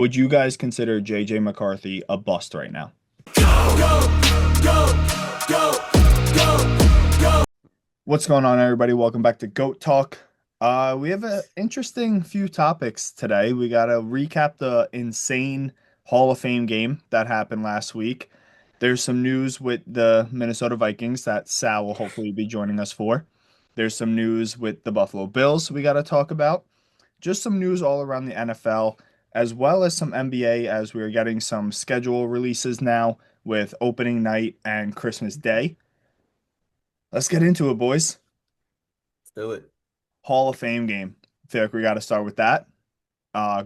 Would you guys consider JJ McCarthy a bust right now? What's going on, everybody? Welcome back to Goat Talk. We have an interesting few topics today. We got to recap the insane Hall of Fame game that happened last week. There's some news with the Minnesota Vikings that Sal will hopefully be joining us for. There's some news with the Buffalo Bills we got to talk about. Just some news all around the NFL, as well as some NBA, as we're getting some schedule releases now with opening night and Christmas Day. Let's get into it, boys. Let's do it. Hall of Fame game. I feel like we got to start with that.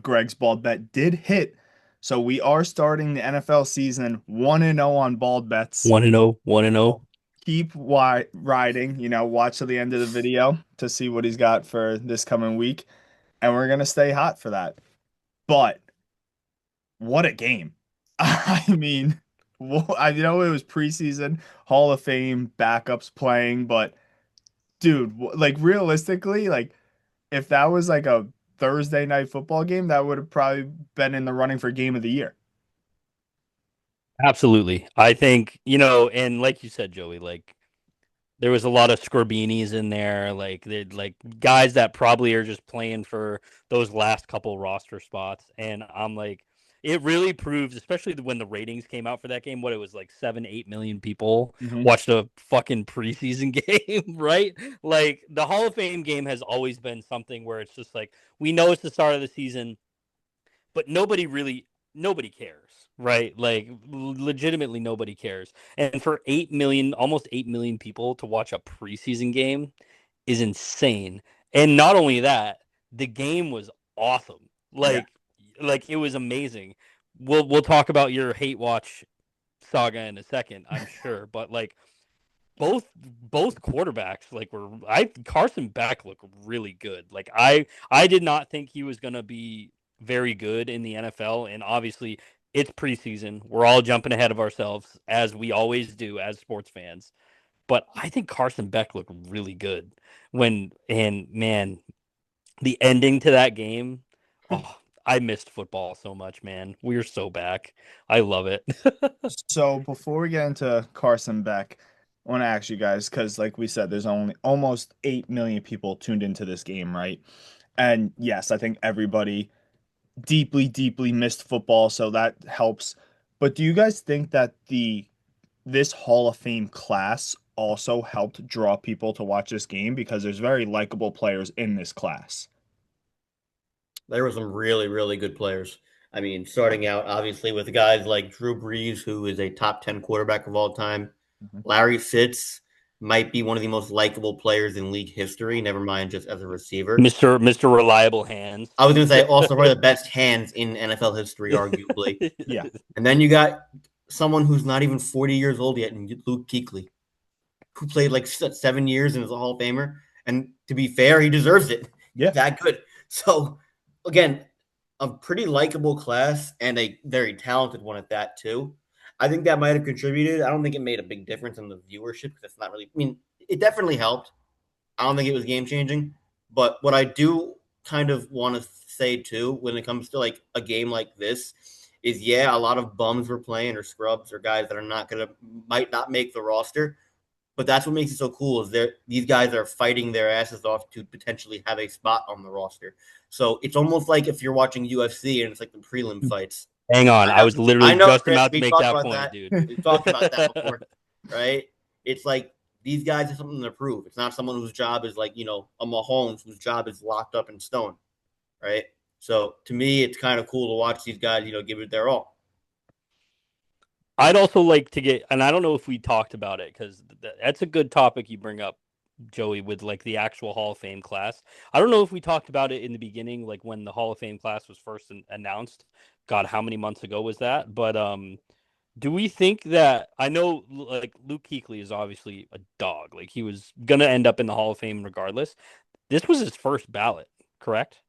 Greg's bald bet did hit. So we are starting the NFL season 1-0 on bald bets. 1-0, 1-0. Keep riding, watch to the end of the video to see what he's got for this coming week. And we're going to stay hot for that. But what a game. I mean, I know it was preseason, Hall of Fame backups playing, but dude, like realistically, like if that was like a Thursday night football game, that would have probably been in the running for game of the year. Absolutely. I think, and like you said, Joey, like there was a lot of Scorbinis in there, like they like guys that probably are just playing for those last couple roster spots. And I'm like, it really proves, especially when the ratings came out for that game, what it was like 7, 8 million people Hmm. watched a fucking preseason game, right? Like the Hall of Fame game has always been something where it's just like we know it's the start of the season, but nobody cares, right? Like legitimately nobody cares. And for 8 million, almost 8 million people to watch a preseason game is insane. And not only that, the game was awesome. Yeah. Like it was amazing. We'll talk about your hate watch saga in a second, I'm sure, but like both quarterbacks like were I Carson Beck looked really good. Like I did not think he was going to be very good in the NFL, and obviously it's preseason. We're all jumping ahead of ourselves as we always do as sports fans. But I think Carson Beck looked really good and man, the ending to that game, oh, I missed football so much, man. We're so back. I love it. So before we get into Carson Beck, I want to ask you guys, because like we said, there's only almost 8 million people tuned into this game, right? And yes, I think everybody deeply, deeply missed football, so that helps. But do you guys think that this Hall of Fame class also helped draw people to watch this game because there's very likable players in this class? There were some really, really good players. I mean, starting out obviously with guys like Drew Brees, who is a top 10 quarterback of all time. Mhm. Larry Fitz might be one of the most likable players in league history, never mind just as a receiver. Mr. Reliable Hands. I was going to say also one of the best hands in NFL history, arguably. Yeah. And then you got someone who's not even 40 years old yet, and Luke Kuechly, who played like 7 years and is a Hall of Famer. And to be fair, he deserves it. He's Yeah. that good. So, again, a pretty likable class and a very talented one at that too. I think that might have contributed. I don't think it made a big difference in the viewership because it's not really. I mean, it definitely helped. I don't think it was game changing, but what I do kind of want to say too, when it comes to like a game like this, is yeah, a lot of bums were playing or scrubs or guys that are not gonna might not make the roster. But that's what makes it so cool is these guys are fighting their asses off to potentially have a spot on the roster. So it's almost like if you're watching UFC and it's like the prelim fights. Hang on. I I know, was literally I know, just Chris. about to We make talked that about point, that. dude. We talked about that before, right? It's like these guys have something to prove. It's not someone whose job is like a Mahomes whose job is locked up in stone, right? So to me, it's kind of cool to watch these guys, give it their all. I'd also like to get, and I don't know if we talked about it because that's a good topic you bring up, Joey, with like the actual Hall of Fame class. I don't know if we talked about it in the beginning, like when the Hall of Fame class was first announced. God, how many months ago was that? But do we think that I know like Luke Kuechly is obviously a dog. Like he was gonna end up in the Hall of Fame regardless. This was his first ballot, correct?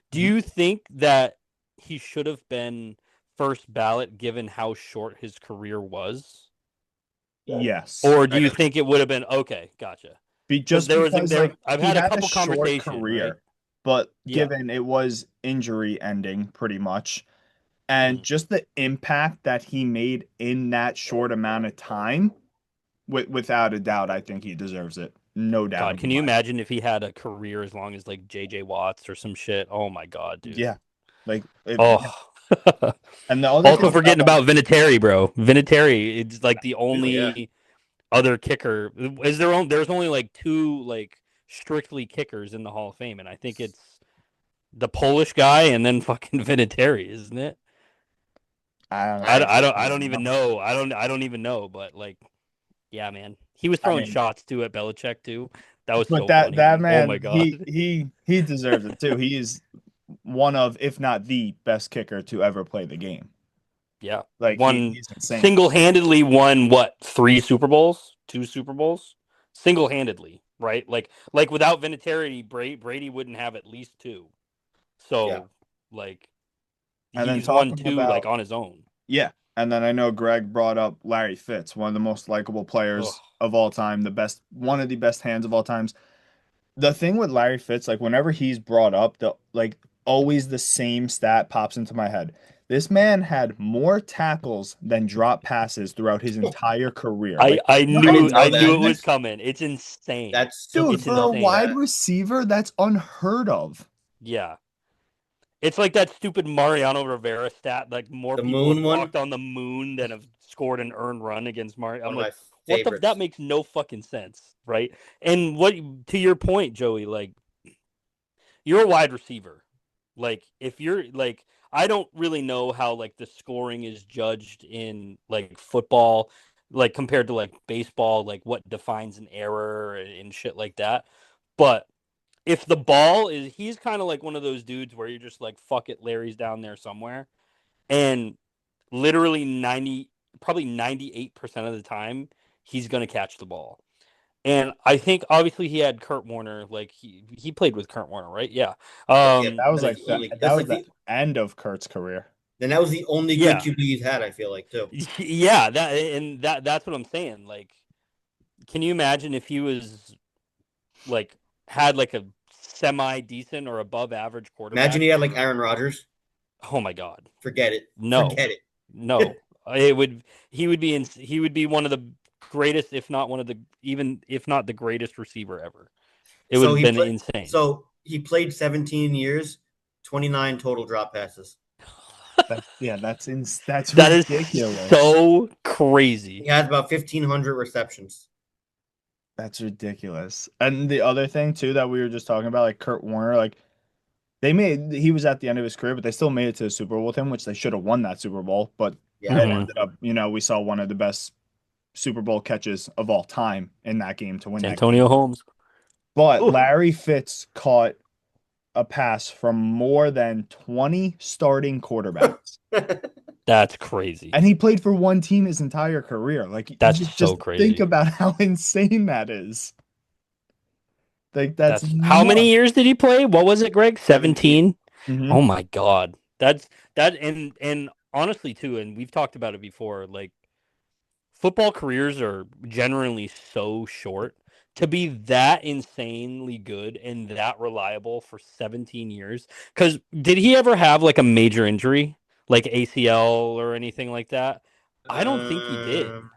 Do Mhm. you think that he should have been first ballot given how short his career was? Yes. Or do I you do. think it would have been okay, gotcha. Because Just because like I've he had a had a couple short conversation, right? career, but Yeah. given it was injury ending pretty much, And Mhm. just the impact that he made in that short amount of time, without a doubt, I think he deserves it. No doubt God, in can my you mind. imagine if he had a career as long as like JJ Watts or some shit? Oh my God, dude. Yeah. Like yeah. Oh. And the other Also thing about forgetting about Vinatieri, bro. Vinatieri, it's like the Oh yeah, only other kicker. Is there only there's only like two like strictly kickers in the Hall of Fame, and I think it's the Polish guy and then fucking Vinatieri, isn't it? I I honestly I don't don't even know. know. I don't even know, but like yeah, man. He was I throwing mean, shots too at Belichick too. That was but so that funny. Oh my man, God. he deserves it too. He is one of, if not the best kicker to ever play the game. Yeah. Like Won he's insane. single-handedly won what, three Super Bowls? Two Super Bowls? Single-handedly, right? Like without Vinatieri, Brady wouldn't have at least two. yeah. So like And then he's won talking two like about on his own. yeah, and then I know Greg brought up Larry Fitz, one of the most likable Ugh. players of all time, the best, one of the best hands of all times. The thing with Larry Fitz, like whenever he's brought up, the like always the same stat pops into my head. This man had more tackles than drop passes throughout his entire career. Like, what I are didn't we know I knew that. it doing? was That's coming. It's insane. That's so dude, It's for a dumb for insane. wide that. receiver, that's unheard of. Yeah. It's like that stupid Mariano Rivera stat. Like more The people have moon one, walked on the moon than have scored an earned run against Mario. one I'm of like, my what the? That favorites. makes no fucking sense, right? And what to your point, Joey? Like you're a wide receiver. Like if you're like, I don't really know how like the scoring is judged in like football, like compared to like baseball, like what defines an error and shit like that. But if the ball is, he's kind of like one of those dudes where you're just like, fuck it, Larry's down there somewhere. And literally 90, probably 98% of the time, he's going to catch the ball. And I think obviously he had Kurt Warner, like he played with Kurt Warner, right? Yeah. Yeah, That was that is like the the only. that That's was like the the. end of Kurt's career. Then that was the only good Yeah. QB he's had. I feel like too. Yeah, that's what I'm saying. Like, can you imagine if he was like had like a semi decent or above average Imagine quarterback? he had like Aaron Rodgers. Oh my God. Forget it. No, Forget it. no. It would he would be one of the greatest, if not one of the even if not the greatest receiver ever. It would so have he been played. insane. So he played 17 years, 29 total drop passes. That's That is ridiculous. so He crazy. has about 1,500 receptions. That's ridiculous. And the other thing too that we were just talking about, like Kurt Warner, like he was at the end of his career, but they still made it to the Super Bowl with him, which they should have won that Super Bowl. But Yeah, I it Hmm. want ended up, we saw one of the best Super Bowl catches of all time in that game to win that game. Antonio Holmes. But Ooh, Larry Fitz caught a pass from more than 20 starting quarterbacks. it. that's crazy. And he played for one team his entire career. Like, That's just so think crazy. about how insane that is. Like, that's That's how many nuts. years did he play? What was it, Greg? 17. 17? Hmm. Oh my God. That's that and honestly too, and we've talked about it before, like football careers are generally so short. To be that insanely good and that reliable for 17 years. Because did he ever have like a major injury, like ACL or anything like that? I don't think he did. Um,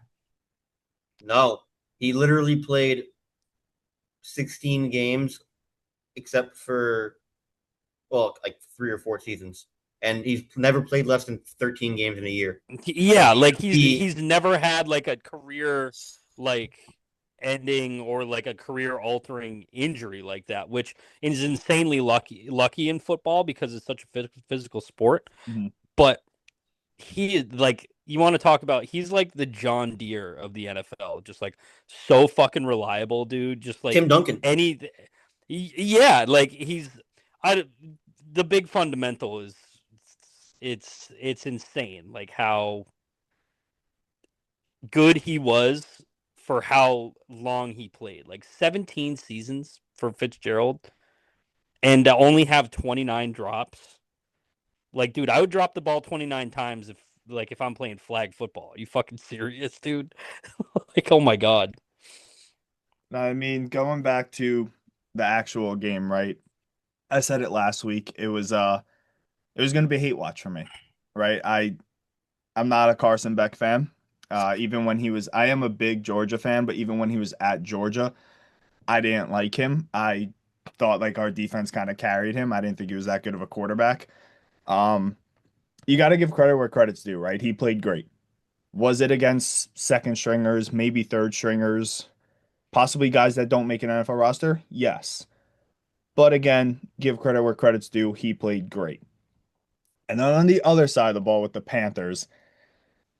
no, he literally played 16 games, except for well, like 3 or 4 seasons, and he's never played less than 13 games in a year. So Yeah, like he he's never had like a career like ending or like a career altering injury like that, which is insanely lucky in football because it's such a physical sport. Hmm. But he like you want to talk about he's like the John Deere of the NFL, just like so fucking reliable, dude. Just like Tim Duncan. any yeah, like he's I the big fundamental is it's insane like how good he was for how long he played. Like 17 seasons for Fitzgerald and to only have 29 drops. Like, dude, I would drop the ball 29 times if I'm playing flag football. Are you fucking serious, dude? Like, oh my God. I mean, going back to the actual game, right? I said it last week. It was going to be a hate watch for me. right? I'm not a Carson Beck fan. Even when he was, I am a big Georgia fan, but even when he was at Georgia, I didn't like him. I thought like our defense kind of carried him. I didn't think he was that good of a quarterback. Um, you got to give credit where credit's due, right? He played great. Was it against second stringers, maybe third stringers, possibly guys that don't make an NFL roster? Yes. But again, give credit where credit's due. He played great. And then on the other side of the ball with the Panthers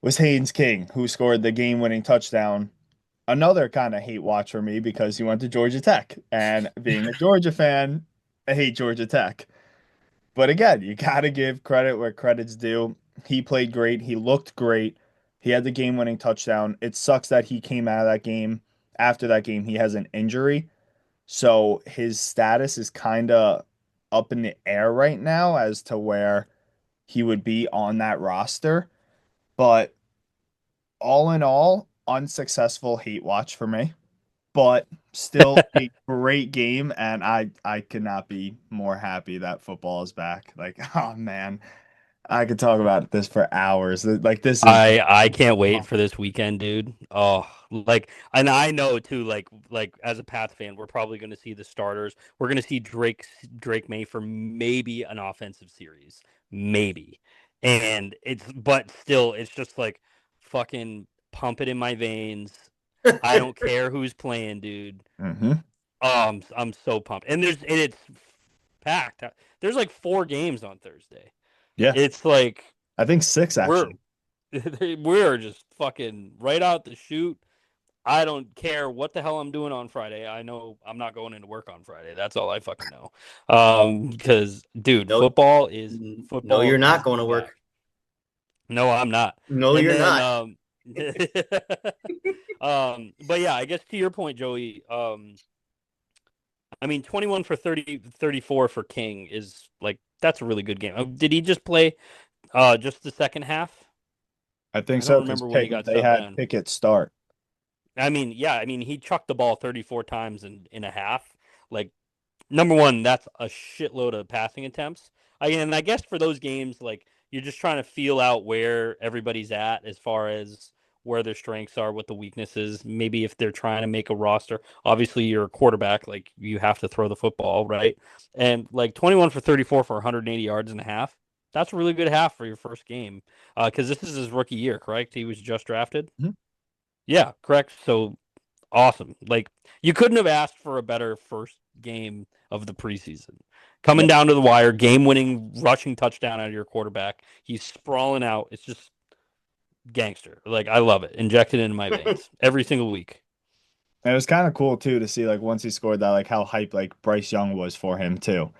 was Haynes King, who scored the game-winning touchdown. Another kind of hate watch for me because he went to Georgia Tech. And being a Georgia fan, I hate Georgia Tech. But again, you got to give credit where credit's due. He played great. He looked great. He had the game-winning touchdown. It sucks that he came out of that game. After that game, he has an injury. So his status is kind of up in the air right now as to where he would be on that roster. But all in all, unsuccessful hate watch for me, but still a great game. And I could not be more happy that football is back. Like, oh man, I could talk about this for hours. Like, this is I can't wait for this weekend, dude. Oh, like, and I know too, like as a Pats fan, we're probably going to see the starters. We're going to see Drake May for maybe an offensive series, maybe. And but still, it's just like fucking pump it in my veins. I don't care who's playing, dude. hmm I'm so pumped. And it's packed. There's like 4 games on Thursday. Yeah, It's like I think six we're actually. we're just fucking right out the chute. I don't care what the hell I'm doing on Friday. I know I'm not going into work on Friday. That's all I fucking know. Because dude, No, no, football you're needs not to going be to work. back. No, I'm not. No, And you're then not. but yeah, I guess to your point, Joey, I mean 21 for 30 34 for King is like that's a really good game. Did he just play just the second half? I think I don't so because remember when he got They subbed had in. Pickett start. I mean, yeah, I mean, he chucked the ball 34 times in a half. Like, number one, that's a shitload of passing attempts. And I guess for those games, like, you're just trying to feel out where everybody's at as far as where their strengths are, what the weaknesses. Maybe if they're trying to make a roster. Obviously, you're a quarterback, like, you have to throw the football, right? And, like, 21 for 34 for 180 yards and a half. That's a really good half for your first game. Because this is his rookie year, correct? He was just drafted. Mhm. Yeah, correct. So awesome. Like you couldn't have asked for a better first game of the preseason. Yeah. Coming down to the wire, game-winning rushing touchdown out of your quarterback. He's sprawling out. It's just gangster. Like I love it. Injected into my veins every single week. And it was kind of cool too to see like once he scored that like how hyped like Bryce Young was for him too.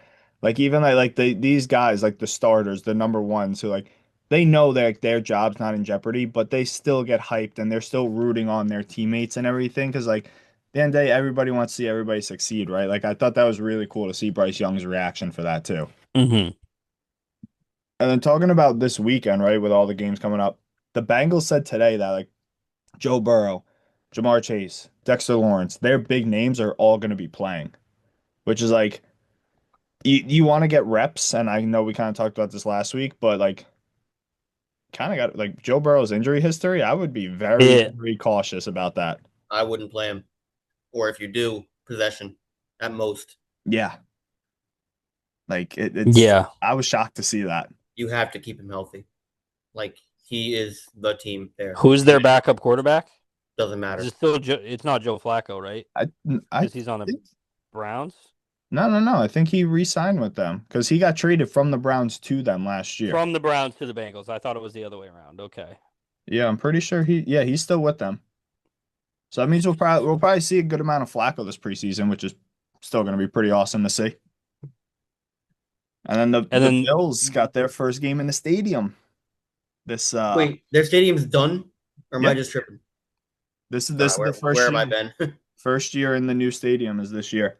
Like even like these guys like the starters, the number ones who like they know that their job's not in jeopardy, but they still get hyped and they're still rooting on their teammates and everything because like at the end of the day everybody wants to see everybody succeed, right? Like I thought that was really cool to see Bryce Young's reaction for that too. Mm-hmm. And then talking about this weekend, right, with all the games coming up, the Bengals said today that like Joe Burrow, Jamar Chase, Dexter Lawrence, their big names are all going to be playing, which is like you want to get reps. And I know we kind of talked about this last week, but like kind of got like Joe Burrow's injury history. I would be very, Yeah. very cautious about that. I wouldn't play him. Or if you do, possession at most. Yeah, like it's. Yeah. I was shocked to see that. You have to keep him healthy. Like he is the team there. Who's their backup quarterback? Doesn't Is matter. it still it's not Joe Flacco, right? I, I Because he's on the think Browns. no, no, no. I think he re-signed with them because he got traded from the Browns to them last year. From the Browns to the Bengals. I thought it was the other way around. Okay. Yeah, I'm pretty sure he's still with them. So that means we'll probably see a good amount of Flacco this preseason, which is still going to be pretty awesome to see. And then the And the then Bills got their first game in the stadium. This Wait, their stadium's done? Or am I yeah, just tripping? this Nah, is the where first have I year. been? First year in the new stadium is this year.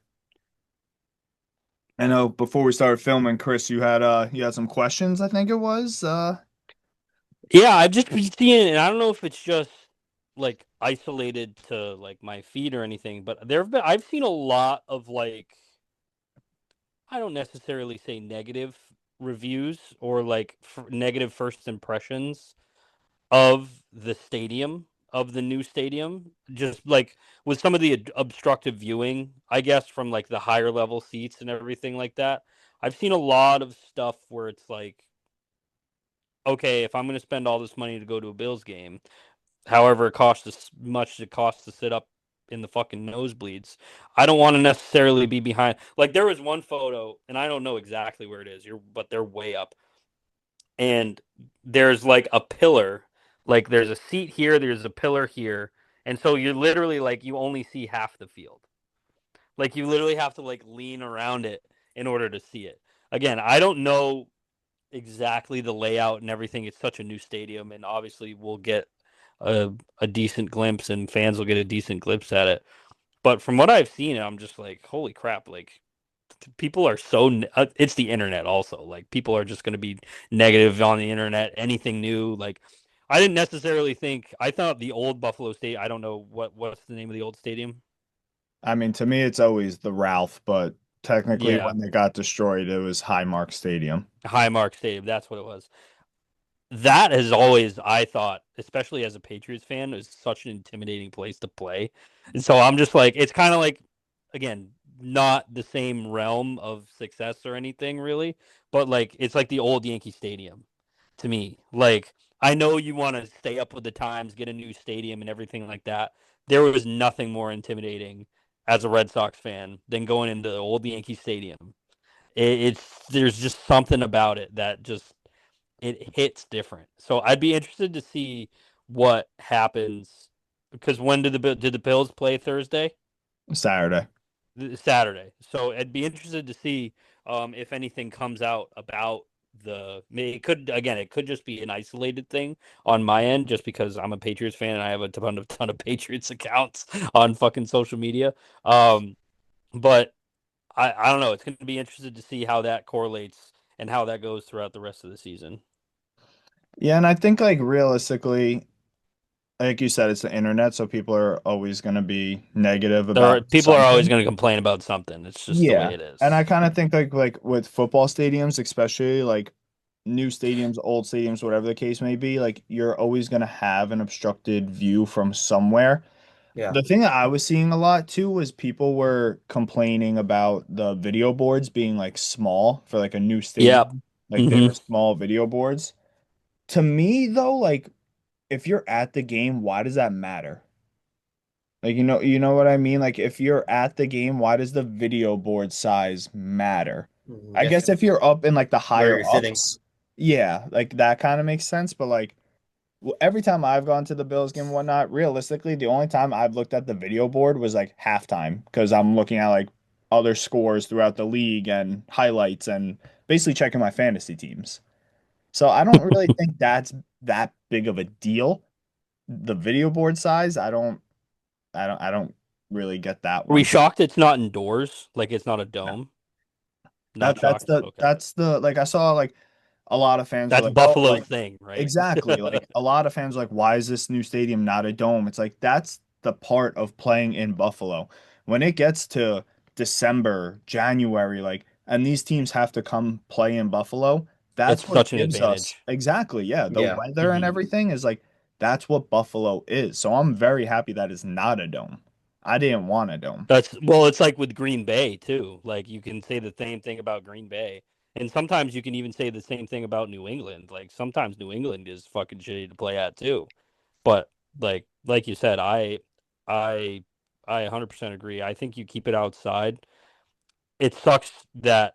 I know before we started filming, Chris, you had some questions, I think it was. yeah, I've just been seeing it, and I don't know if it's just like isolated to like my feed or anything, but I've seen a lot of like I don't necessarily say negative reviews or like negative first impressions of the stadium, of the new stadium, just like with some of the obstructive viewing, I guess, from like the higher level seats and everything like that. I've seen a lot of stuff where it's like, okay, if I'm going to spend all this money to go to a Bills game, however it costs as much as it costs to sit up in the fucking nosebleeds, I don't want to necessarily be behind. Like there was one photo, and I don't know exactly where it is, but they're way up, and there's like a pillar, like there's a seat here, there's a pillar here, and so you're literally like you only see half the field. Like you literally have to like lean around it in order to see it. Again, I don't know exactly the layout and everything. It's such a new stadium, and obviously we'll get a, a decent glimpse, and fans will get a decent glimpse at it. But from what I've seen, I'm just like, holy crap! Like people are so it's the internet also. Like people are just going to be negative on the internet. Anything new, like I didn't necessarily think. I thought the old Buffalo State. I don't know what's the name of the old stadium. I mean, to me, it's always the Ralph, but technically, Yeah, when they got destroyed, it was Highmark Stadium. Highmark Stadium. That's what it was. That has always, I thought, especially as a Patriots fan, is such an intimidating place to play. And so I'm just like, it's kind of like, again, not the same realm of success or anything really, but like it's like the old Yankee Stadium to me. Like I know you want to stay up with the times, get a new stadium and everything like that. There was nothing more intimidating as a Red Sox fan than going into the old Yankee Stadium. It's there's just something about it that just it hits different. So I'd be interested to see what happens because when did the Bills play Thursday? Saturday. Saturday. So I'd be interested to see if anything comes out about it could again it could just be an isolated thing on my end just because I'm a Patriots fan and I have a ton of Patriots accounts on fucking social media. Um, but I don't know. It's going to be interested to see how that correlates and how that goes throughout the rest of the season. Yeah, and I think like realistically, like you said, it's the internet, so people are always going to be negative about People are always something. going to complain about something. It's just the way Yeah. it And is. I kind of think like with football stadiums, especially like new stadiums, old stadiums, whatever the case may be, like you're always going to have an obstructed view from somewhere. Yeah. The thing that I was seeing a lot too was people were complaining about the video boards being like small for like a new Yep. stadium. Like they Hmm. were small video boards. To me though, like if you're at the game, why does that matter? Like you know what I mean? Like if you're at the game, why does the video board size matter? I I guess guess if it's you're up in like the where higher you're sitting. ups, yeah, like that kind of makes sense. But like every time I've gone to the Bills game and whatnot, realistically, the only time I've looked at the video board was like halftime because I'm looking at like other scores throughout the league and highlights and basically checking my fantasy teams. So I don't really think that's that big of a deal. The video board size, I don't really get that Are we one. shocked it's not indoors? Like it's not a No. dome? Not shocked? Okay. That's the like I saw like a lot of fans were That's like, oh, Buffalo's like thing, right? exactly. Like a lot of fans were like, why is this new stadium not a dome? It's like that's the part of playing in Buffalo. When it gets to December, January, like, and these teams have to come play in Buffalo, It's that's what such an gives us advantage. exactly, yeah, the Yeah. weather and Hmm. everything is like that's what Buffalo is. So I'm very happy that it's not a dome. I didn't want a dome. That's well, it's like with Green Bay too. Like you can say the same thing about Green Bay. And sometimes you can even say the same thing about New England. Like sometimes New England is fucking shitty to play at too. But like you said, I I 100% agree. I think you keep it outside. It sucks that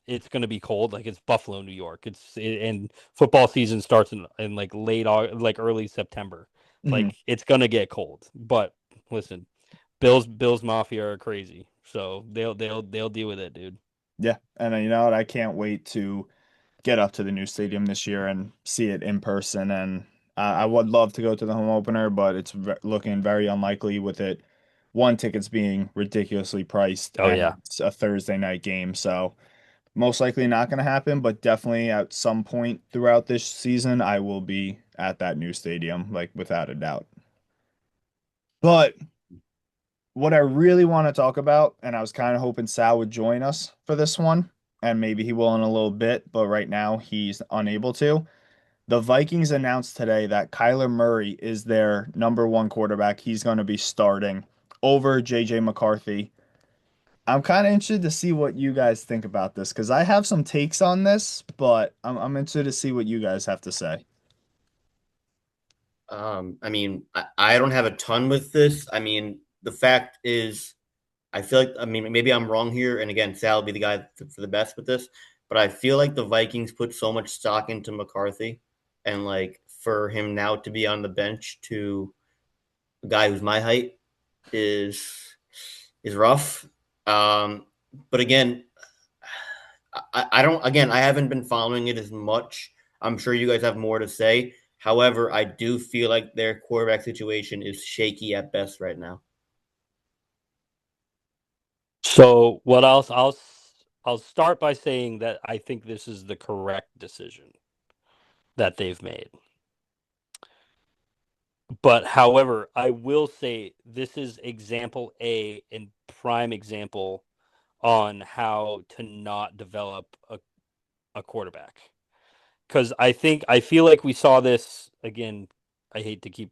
it's going to be cold. Like it's Buffalo, New York. And football season starts in like like early September. Mhm. Like it's going to get cold. But listen, Bills Mafia are crazy. So they'll deal with it, dude. Yeah, and you know what? I can't wait to get up to the new stadium this year and see it in person. And I would love to go to the home opener, but it's looking very unlikely with it. One, tickets being ridiculously priced, Oh and yeah. it's a Thursday night game, so most likely not going to happen. But definitely at some point throughout this season, I will be at that new stadium, like without a doubt. But what I really want to talk about, and I was kind of hoping Sal would join us for this one, and maybe he will in a little bit, but right now he's unable to. The Vikings announced today that Kyler Murray is their number one quarterback. He's going to be starting over JJ McCarthy. I'm kind of interested to see what you guys think about this because I have some takes on this, but I'm interested to see what you guys have to say. I mean, I don't have a ton with this. I mean, the fact is, I feel like, I mean, maybe I'm wrong here. And again, Sal will be the guy for the best with this. But I feel like the Vikings put so much stock into McCarthy. And like for him now to be on the bench to a guy who's my height is rough. Um, but again, I don't, again, I haven't been following it as much. I'm sure you guys have more to say. However, I do feel like their quarterback situation is shaky at best right now. So what else? I'll start by saying that I think this is the correct decision that they've made. But however, I will say this is example A and prime example on how to not develop a quarterback. Because I feel like we saw this again. I hate to keep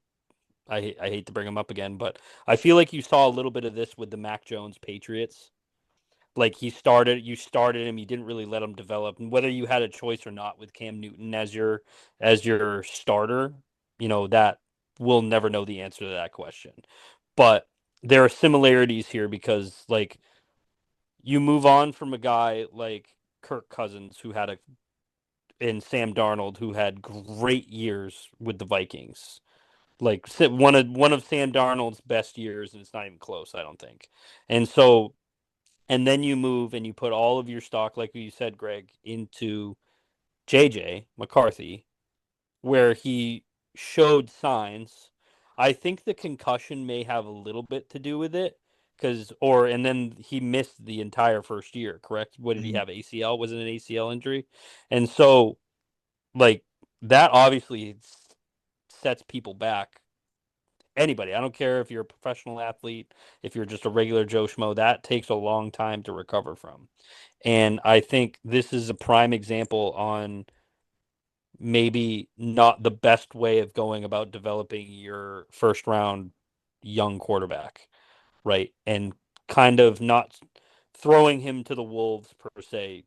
I hate to bring him up again, but I feel like you saw a little bit of this with the Mac Jones Patriots. Like you started him, you didn't really let him develop. And whether you had a choice or not with Cam Newton as your starter, that we'll never know the answer to that question. But there are similarities here because like you move on from a guy like Kirk Cousins who had a and Sam Darnold who had great years with the Vikings. Like one of Sam Darnold's best years, and it's not even close, I don't think. And so and then you move and you put all of your stock, like you said, Greg, into JJ McCarthy, where he showed signs. I think the concussion may have a little bit to do with it. And then he missed the entire first year, correct? What did he Mhm. have? ACL? Was it an ACL injury? And so, like, that obviously sets people back. Anybody, I don't care if you're a professional athlete, if you're just a regular Joe Schmo, that takes a long time to recover from. And I think this is a prime example on maybe not the best way of going about developing your first round young quarterback, right? And kind of not throwing him to the wolves per se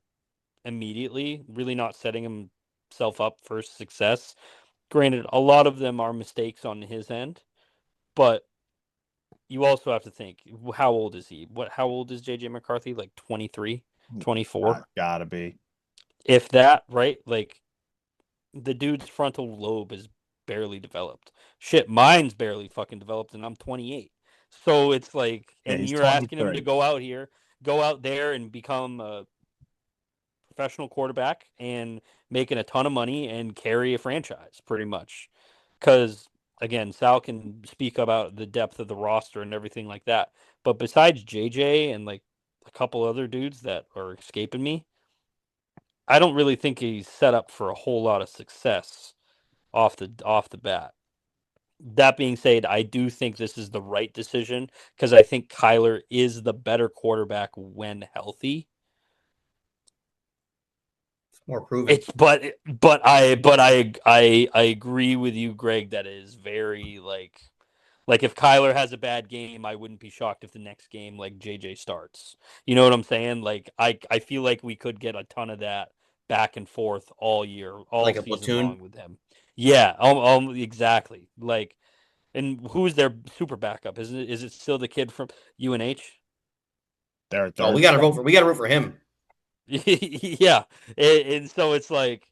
immediately, really not setting himself up for success. Granted, a lot of them are mistakes on his end, but you also have to think how old is he? How old is JJ McCarthy? Like 23, 24? Gotta be. If that, right? Like the dude's frontal lobe is barely developed. Shit, mine's barely fucking developed, and I'm 28. So it's like, Yeah, and he's you're asking him to 23. go out there and become a professional quarterback and making a ton of money and carry a franchise, pretty much. Because again, Sal can speak about the depth of the roster and everything like that. But besides JJ and like a couple other dudes that are escaping me, I don't really think he's set up for a whole lot of success off the bat. That being said, I do think this is the right decision because I think Kyler is the better quarterback when healthy. It's more proven. It's but I agree with you, Greg. That is very like if Kyler has a bad game, I wouldn't be shocked if the next game like JJ starts. You know what I'm saying? Like I feel like we could get a ton of that back and forth all year, all Like a season platoon. long with him. Yeah, exactly. Like, and who's their super backup? Is it still the kid from UNH? Their Oh, third. we gotta root for him. Yeah, and so it's like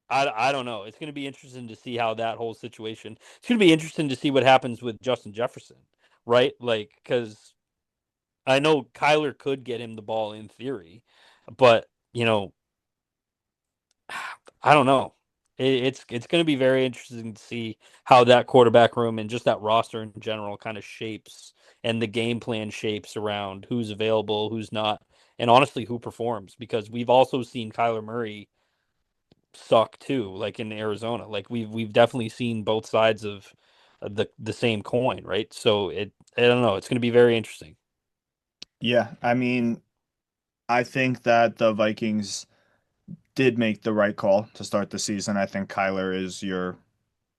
I don't know. It's going to be interesting to see how that whole situation. It's going to be interesting to see what happens with Justin Jefferson, right? Like, because I know Kyler could get him the ball in theory, but I don't know. It's going to be very interesting to see how that quarterback room and just that roster in general kind of shapes and the game plan shapes around who's available, who's not, and honestly who performs. Because we've also seen Kyler Murray suck too, like in Arizona. Like we've definitely seen both sides of the same coin, right? So I don't know. It's going to be very interesting. Yeah, I mean, I think that the Vikings did make the right call to start the season. I think Kyler is your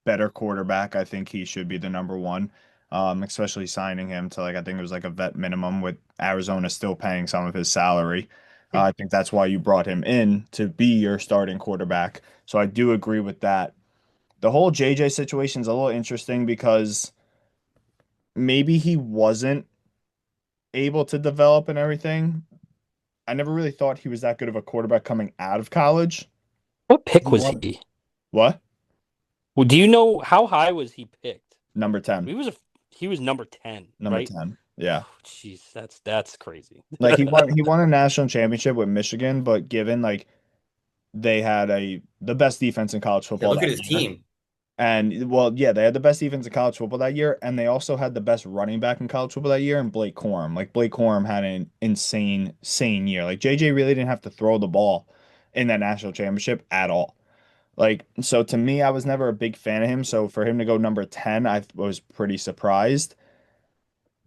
better quarterback. I think he should be the number one, especially signing him to like I think it was like a vet minimum with Arizona still paying some of his salary. I think that's why you brought him in to be your starting quarterback. So I do agree with that. The whole JJ situation is a little interesting because maybe he wasn't able to develop and everything. I never really thought he was that good of a quarterback coming out of college. What pick He was won. he? What? Well, do you know how high was he picked? Number 10. He was a he was number 10, Number right? 10. Yeah. Jeez, that's crazy. Like he won a national championship with Michigan, but given like they had the best defense in college Yeah, football look at that his year. team. And well, yeah, they had the best defense in college football that year, and they also had the best running back in college football that year, and Blake Corum. Like Blake Corum had an insane year. Like JJ really didn't have to throw the ball in that national championship at all. Like so to me, I was never a big fan of him. So for him to go number 10, I was pretty surprised.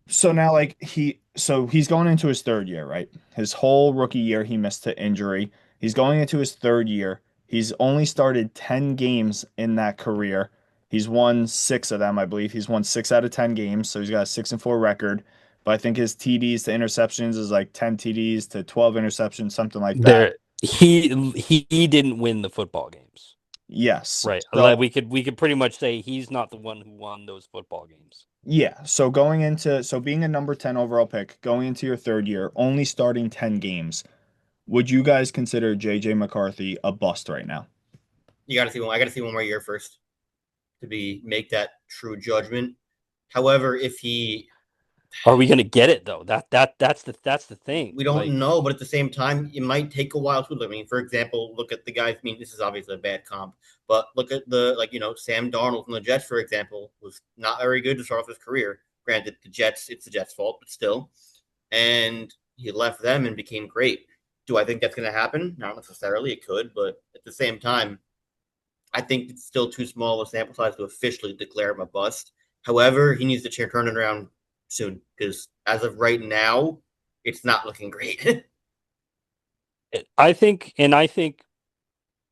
So now he's going into his third year, right? His whole rookie year he missed to injury. He's going into his third year. He's only started 10 games in that career. He's won 6 of them, I believe. He's won 6 out of 10 games, so he's got a 6-4 record. But I think his TDs to interceptions is like 10 TDs to 12 interceptions, something like that. There he didn't win the football games. Yes. Right. Like So we could pretty much say he's not the one who won those football games. yeah, so being a number 10 overall pick, going into your third year, only starting 10 games. Would you guys consider JJ McCarthy a bust right now? You got to see one. I got to see one more year first to be make that true judgment. However, if he, Are we gonna get it though? That's the thing. we don't Like know, but at the same time, it might take a while to. I mean, for example, look at the guys. I mean, this is obviously a bad comp, but look at the Sam Darnold from the Jets, for example, was not very good to start off his career. Granted, it's the Jets' fault, but still, and he left them and became great. Do I think that's going to happen? Not necessarily. It could, but at the same time, I think it's still too small of a sample size to officially declare him a bust. However, he needs to turn it around soon because as of right now, it's not looking great. I think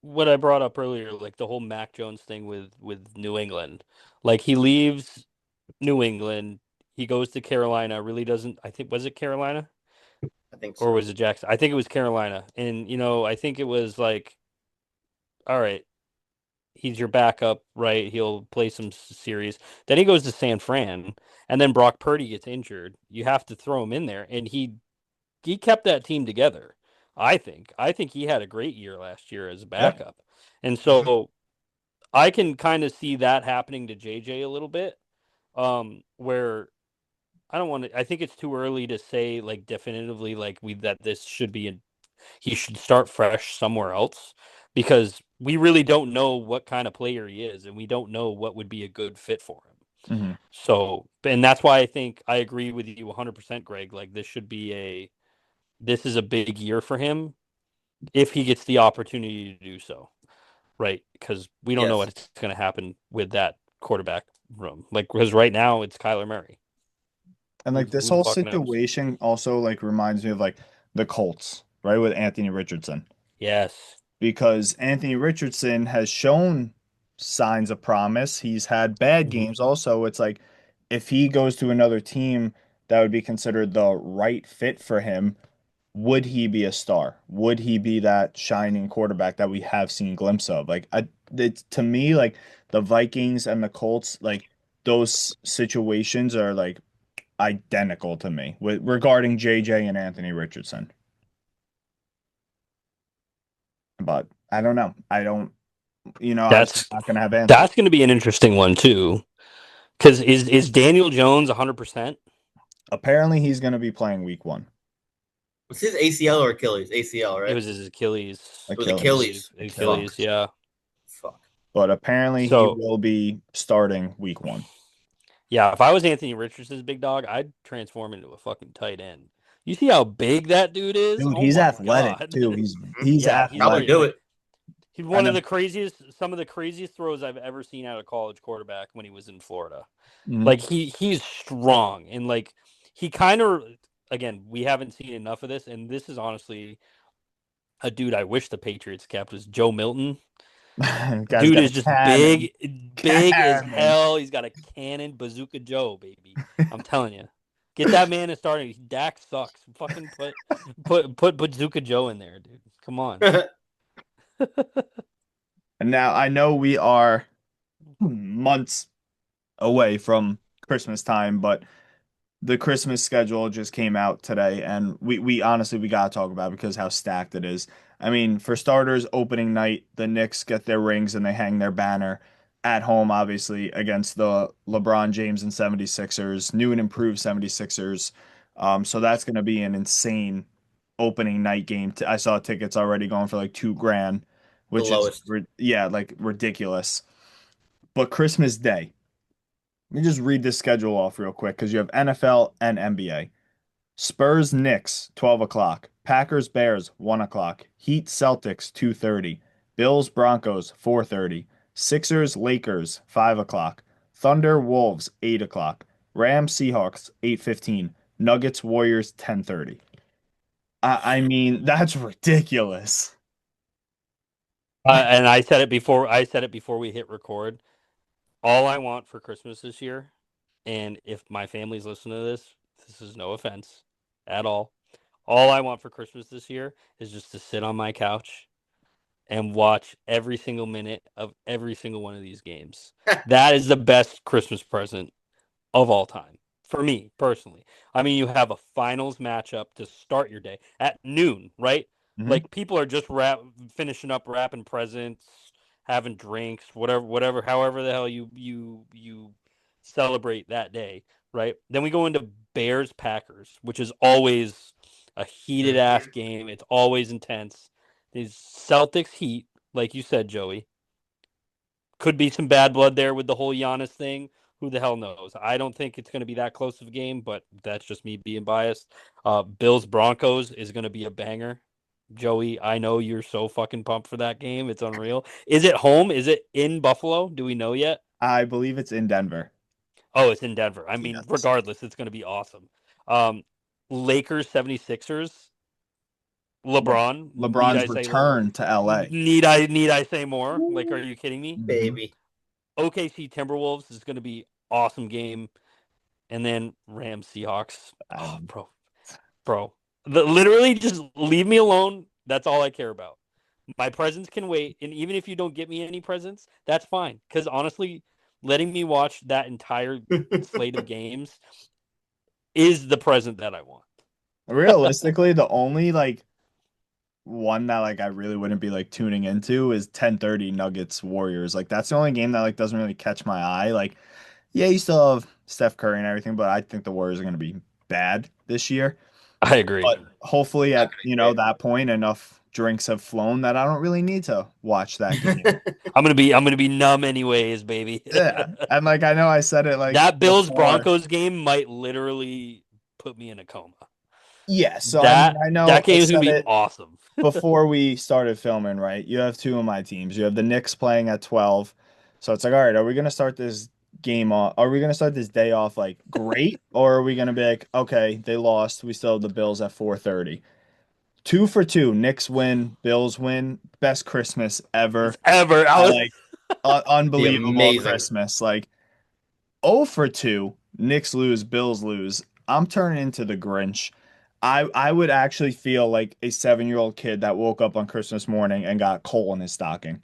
what I brought up earlier, like the whole Mac Jones thing with New England. Like he leaves New England, he goes to Carolina, really doesn't I think was it Carolina? I think Or so. was it Jackson? I think it was Carolina. And I think it was like, all right, he's your backup, right? He'll play some series. Then he goes to San Fran, and then Brock Purdy gets injured. You have to throw him in there, and he kept that team together. I think he had a great year last year as a Yeah. backup, and so I can kind of see that happening to JJ a little bit. Where I don't want to. I think it's too early to say like definitively like we that this should be he should start fresh somewhere else because we really don't know what kind of player he is and we don't know what would be a good fit for him. Hmm. So, and that's why I think I agree with you 100%, Greg. Like this is a big year for him if he gets the opportunity to do so, right? Because we don't know Yes. what's going to happen with that quarterback room. Like because right now it's Kyler Murray. And like this Who the whole fuck knows? situation also like reminds me of like the Colts, right, with Anthony Richardson. Yes. Because Anthony Richardson has shown signs of promise. He's had bad Mhm. games also. It's like if he goes to another team that would be considered the right fit for him, would he be a star? Would he be that shining quarterback that we have seen glimpse of? To me, like the Vikings and the Colts, like those situations are like identical to me with regarding JJ and Anthony Richardson. But I don't know. I don't, I'm just That's not gonna have answers. that's going to be an interesting one too. Because is Daniel Jones 100%? Apparently, he's gonna be playing week one. Was his ACL or Achilles? ACL, It right? was his Achilles, It was I Achilles. believe. Achilles. Achilles. Fuck. Achilles, yeah. Fuck. But apparently, he So will be starting week one. yeah, if I was Anthony Richardson's big dog, I'd transform into a fucking tight end. You see how big that dude is? Dude, Oh he's my athletic god. too. He's Hmm? he's Yeah, he's Probably great. do athletic. it. Like he's I one of know. the some of the craziest throws I've ever seen out of college quarterback when he was in Florida. Mhm. Like he's strong and like he kind of again, we haven't seen enough of this, and this is honestly a dude I wish the Patriots kept was Joe Milton. Guy's Dude got is a just cannon. big as Cannon. hell. He's got a cannon, Bazooka Joe, baby. I'm telling you, get that man in starting. Dak sucks. Fucking put Bazooka Joe in there, dude. Come on. And now I know we are months away from Christmas time, but the Christmas schedule just came out today, and we honestly we gotta talk about it because how stacked it is. I mean, for starters, opening night, the Knicks get their rings and they hang their banner at home, obviously, against the LeBron James and 76ers, new and improved 76ers. So that's gonna be an insane opening night game. I saw tickets already going for like 2 grand, The which is lowest. yeah, like ridiculous. But Christmas Day. Let me just read this schedule off real quick because you have NFL and NBA. Spurs Knicks 12 o'clock. Packers Bears 1 o'clock. Heat Celtics 2:30. Bills Broncos 4:30. Sixers Lakers 5 o'clock. Thunder Wolves 8 o'clock. Rams Seahawks 8:15. Nuggets Warriors 10:30. I mean, that's ridiculous. And I said it before. I said it before we hit record. All I want for Christmas this year, and if my family's listening to this, this is no offense at all. All I want for Christmas this year is just to sit on my couch and watch every single minute of every single one of these games. That is the best Christmas present of all time for me personally. I mean, you have a finals matchup to start your day at noon, right? Mhm. Like people are just finishing up wrapping presents, having drinks, whatever, however the hell you celebrate that day, right? Then we go into Bears Packers, which is always a heated ass Mhm. game. It's always intense. These Celtics Heat, like you said, Joey, could be some bad blood there with the whole Giannis thing. Who the hell knows? I don't think it's going to be that close of a game, but that's just me being biased. Bills Broncos is going to be a banger. Joey, I know you're so fucking pumped for that game. It's unreal. Is it home? Is it in Buffalo? Do we know yet? I believe it's in Denver. Oh, it's in Denver. I mean, Yes. regardless, it's going to be awesome. Um, Lakers 76ers. LeBron, need LeBron's I say return to LA. need I say more? Like, are you kidding me? Mhm. Baby. OKC Timberwolves is going to be awesome game, and then Rams Seahawks. Oh, And bro, literally just leave me alone. That's all I care about. My presents can wait, and even if you don't get me any presents, that's fine. Because honestly, letting me watch that entire slate of games is the present that I want. realistically, the only like one that like I really wouldn't be like tuning into is 10:30 Nuggets Warriors. Like that's the only game that like doesn't really catch my eye. Like, yeah, you still have Steph Curry and everything, but I think the Warriors are going to be bad this year. I agree. But hopefully Not at, gonna be great. that point enough drinks have flown that I don't really need to watch that game. I'm gonna be numb anyways, baby. Yeah. And like I know I said it like That Bills before. Broncos game might literally put me in a coma. Yeah, so I mean That I that know I game is gonna said be it awesome. before we started filming, right? You have two of my teams. You have the Knicks playing at 12. So it's like, all right, are we gonna start this game off? Are we gonna start this day off like great? Or are we gonna be like, okay, they lost. We still have the Bills at 4:30. Two for two. Knicks win, Bills win. Best Christmas ever. It's ever. I I was like Be unbelievable amazing. Christmas. Like 0 for 2. Knicks lose, Bills lose. I'm turning into the Grinch. I would actually feel like a 7-year-old kid that woke up on Christmas morning and got coal in his stocking.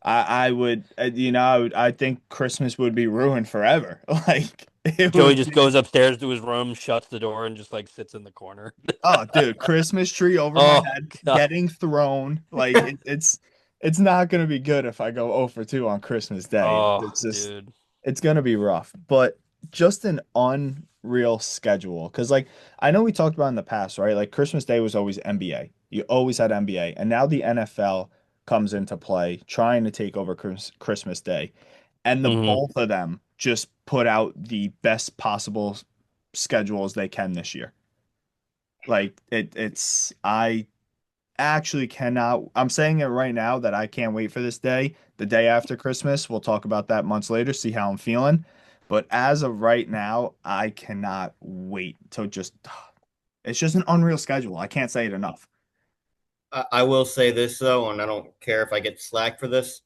I would, I think Christmas would be ruined forever. Like it Joey would just be, goes upstairs to his room, shuts the door, and just like sits in the corner. oh, dude, Christmas tree over my Oh head, god. getting thrown. Like it's not gonna be good if I go 0 for 2 on Christmas Day. Oh It's just dude. it's gonna be rough, but just an unreal schedule. Because like I know we talked about in the past, right? Like Christmas Day was always NBA. You always had NBA, and now the NFL comes into play, trying to take over Christmas Day, and the Hmm. both of them just put out the best possible schedules they can this year. Like I actually cannot. I'm saying it right now that I can't wait for this day. The day after Christmas, we'll talk about that months later, see how I'm feeling. But as of right now, I cannot wait to just It's just an unreal schedule. I can't say it enough. I will say this though, and I don't care if I get slack for this.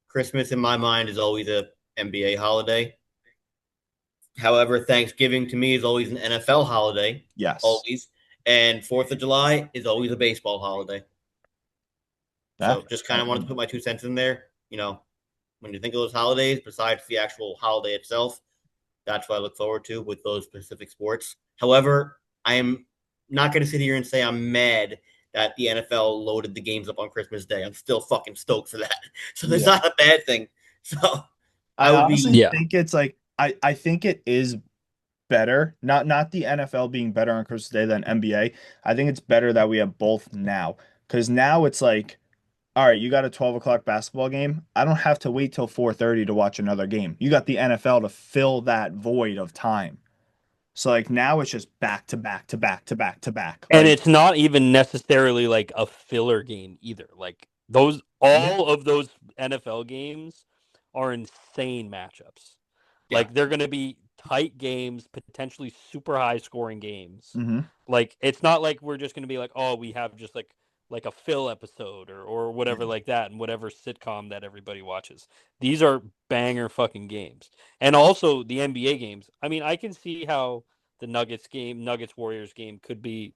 Christmas in my mind is always a NBA holiday. However, Thanksgiving to me is always an NFL holiday, Yes. always, and Fourth of July is always a baseball holiday. Yeah. So just kind of wanted to put my 2 cents in there. When you think of those holidays, besides the actual holiday itself, that's what I look forward to with those specific sports. However, I am not going to sit here and say I'm mad that the NFL loaded the games up on Christmas Day. I'm still fucking stoked for that. So that's Yeah. not a bad thing. So I I would honestly be Yeah. think it's like I think it is better. Not the NFL being better on Christmas Day than NBA. I think it's better that we have both now. Because now it's like, all right, you got a 12 o'clock basketball game. I don't have to wait till 4:30 to watch another game. You got the NFL to fill that void of time. So like now it's just back to back to back to back to back. And Like, it's not even necessarily like a filler game either. Like yeah. all of those NFL games are insane matchups. yeah. Like they're going to be tight games, potentially super high scoring games. Hmm. Like it's not like we're just going to be like, oh, we have just like a fill episode or whatever like that, and whatever sitcom that everybody watches. These are banger fucking games, and also the NBA games. I mean, I can see how the Nuggets Warriors game could be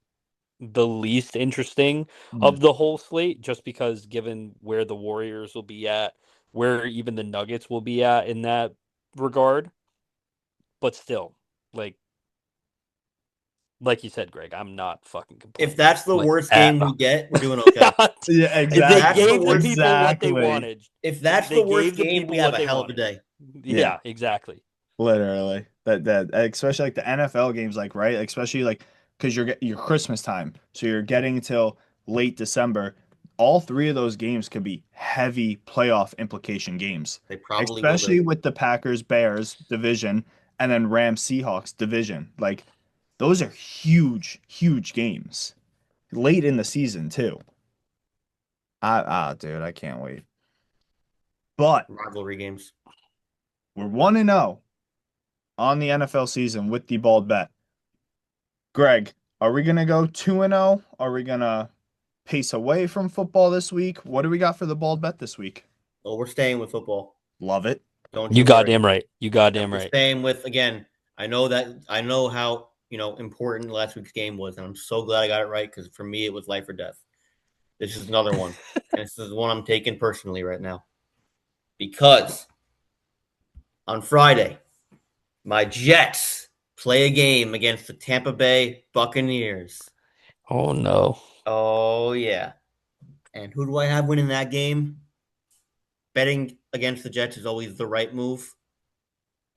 the least interesting Hmm. of the whole slate, just because given where the Warriors will be at, where even the Nuggets will be at in that regard. But still, like like you said, Greg, I'm not fucking If complaining. that's the Like worst at game we all. get, we're doing okay. Yeah, If They that's exactly. the gave the worst, people what they Exactly. wanted. if that's They the worst gave the game, we people have what a they hell of a wanted. day. Yeah. Yeah, exactly. Literally. That especially like the NFL games, like, right? Like, especially like because you're Christmas time. So you're getting till late December. All three of those games could be heavy playoff implication games. They probably will Especially be. with the Packers Bears division and then Rams Seahawks division. Like those are huge, huge games. Late in the season too. Dude, I can't wait. But Rivalry games. we're 1-0 on the NFL season with the bald bet. Greg, are we gonna go 2-0? Are we gonna pace away from football this week? What do we got for the bald bet this week? Well, we're staying with football. Love it. Don't You you worry. goddamn right. You And goddamn we're right. staying with again. I know how important last week's game was, and I'm so glad I got it right because for me it was life or death. This is another one, and this is the one I'm taking personally right now because on Friday my Jets play a game against the Tampa Bay Buccaneers. Oh no. Oh yeah, and who do I have winning that game? Betting against the Jets is always the right move.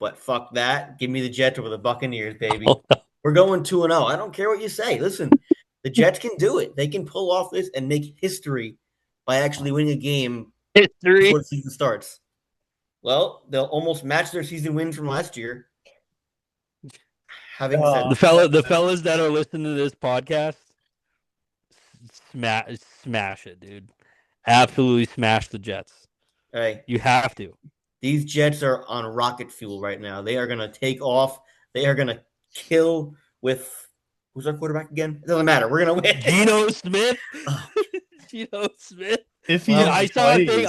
But fuck that. Give me the Jets over the Buccaneers, baby. Oh, no. We're going 2-0. I don't care what you say. Listen, the Jets can do it. They can pull off this and make history by actually winning a game before History. the season starts. Well, they'll almost match their season wins from last year. Having said Uh, The fellas that are listening to this podcast, smash it, dude. Absolutely smash the Jets. hey, You have to. these Jets are on rocket fuel right now. They are going to take off. They are going to kill with who's our quarterback again? It doesn't matter. We're going to win. Geno Smith. Oh, Geno Smith. if he Dude, well, even I saw a thing. plays,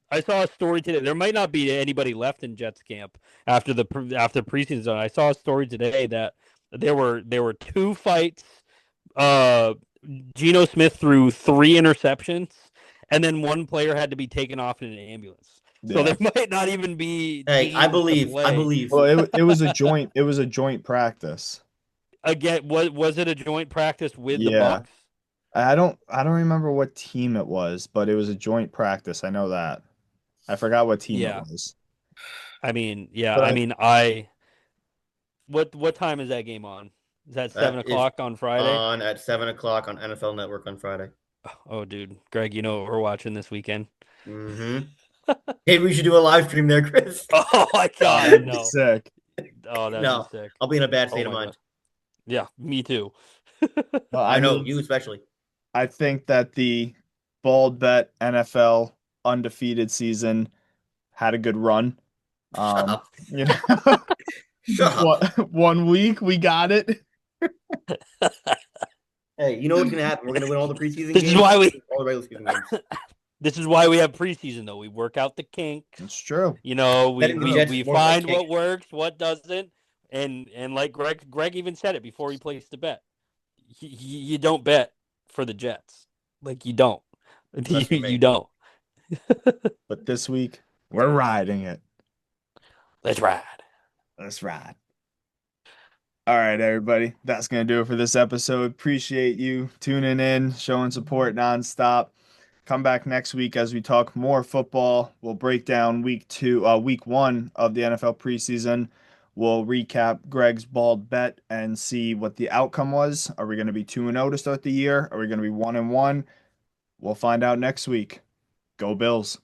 I saw a story today. There might not be anybody left in Jets camp after after preseason. I saw a story today that there were two fights. Uh, Geno Smith threw three interceptions, and then one player had to be taken off in an ambulance. So yeah. there might not even be hey, I teams to believe. I play. believe. Well, it was a joint practice. Again, was it a joint practice with the Yeah. Bucks? I don't remember what team it was, but it was a joint practice. I know that. I forgot what team it Yeah. was. I mean, yeah. But I mean, I what time is that game on? Is that seven That is o'clock on Friday? on at 7 o'clock on NFL Network on Friday. Oh, dude, Greg, you know what we're watching this weekend? Mm-hmm. Maybe we should do a live stream there, Chris. Oh my God, that'd be no! sick. Oh, that'd be No, sick. I'll be in a bad Oh state of my mind. God. Yeah, me too. Well, I I know mean, you especially. I think that the bald bet NFL undefeated season had a good run. Shut up. You know, Shut up. one week we got it. Hey, you know what's gonna happen? We're gonna win all the preseason This is games, why we all the regular season games. this is why we have preseason though. We work out the kinks. It's true. You know, Betting the Jets is we more than a find kick. what works, what doesn't, and like Greg even said it before he placed the bet. You don't bet for the Jets, like you don't, That's for you me. don't. But this week, we're riding it. Let's ride. Let's ride. All right, everybody. That's going to do it for this episode. Appreciate you tuning in, showing support nonstop. Come back next week as we talk more football. We'll break down week 1 of the NFL preseason. We'll recap Greg's bald bet and see what the outcome was. Are we going to be 2-0 to start the year? Are we going to be 1-1? We'll find out next week. Go Bills.